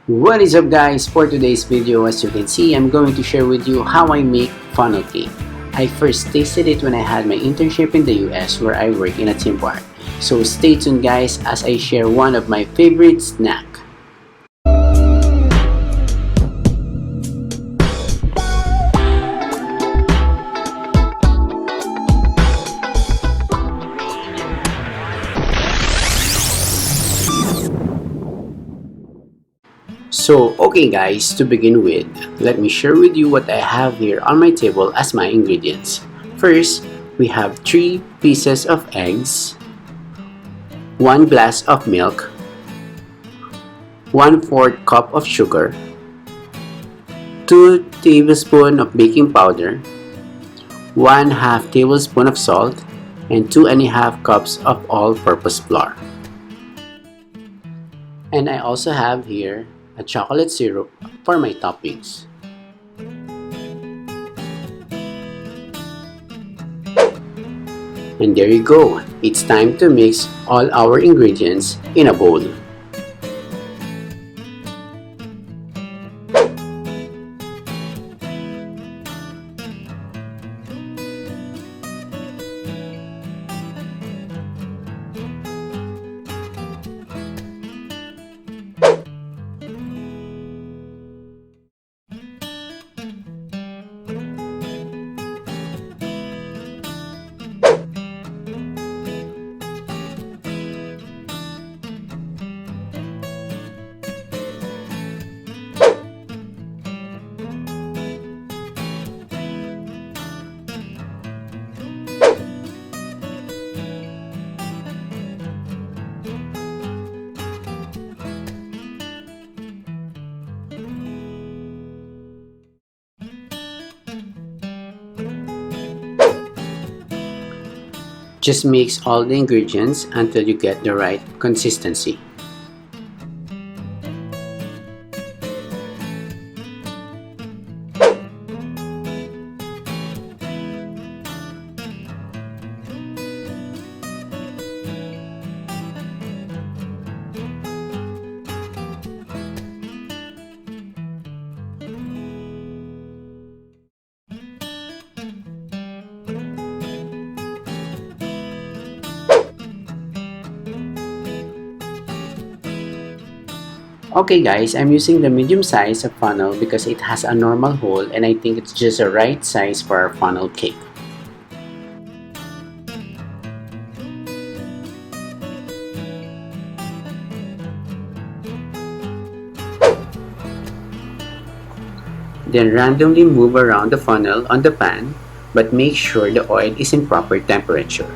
What is up guys? For today's video, as you can see, I'm going to share with you how I make funnel cake. I first tasted it when I had my internship in the US where I work in a theme park. So stay tuned guys as I share one of my favorite snack. So, okay guys, to begin with, let me share with you what I have here on my table as my ingredients. First, we have 3 pieces of eggs, 1 glass of milk, 1/4 cup of sugar, 2 tablespoons of baking powder, 1/2 tablespoon of salt, and 2.5 cups of all-purpose flour. And I also have here a chocolate syrup for my toppings. And there you go. It's time to mix all our ingredients in a bowl. Just mix all the ingredients until you get the right consistency. Okay guys, I'm using the medium size of funnel because it has a normal hole and I think it's just the right size for our funnel cake. Then randomly move around the funnel on the pan, but make sure the oil is in proper temperature.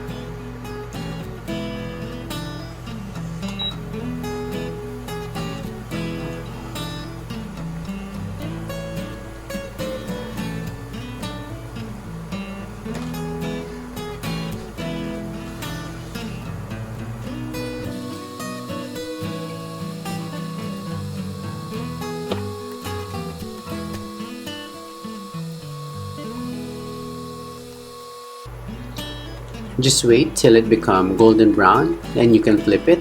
Just wait till it becomes golden brown, then you can flip it.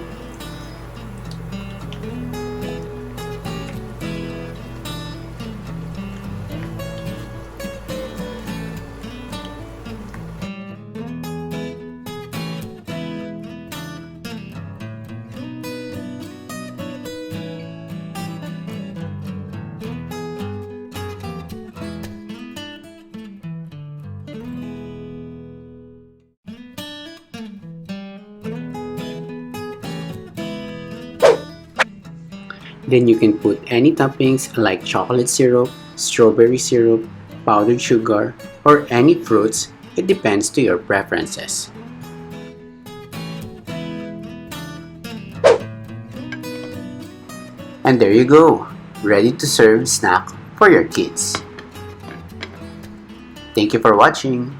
Then you can put any toppings like chocolate syrup, strawberry syrup, powdered sugar, or any fruits. It depends to your preferences. And there you go, ready to serve snack for your kids. Thank you for watching.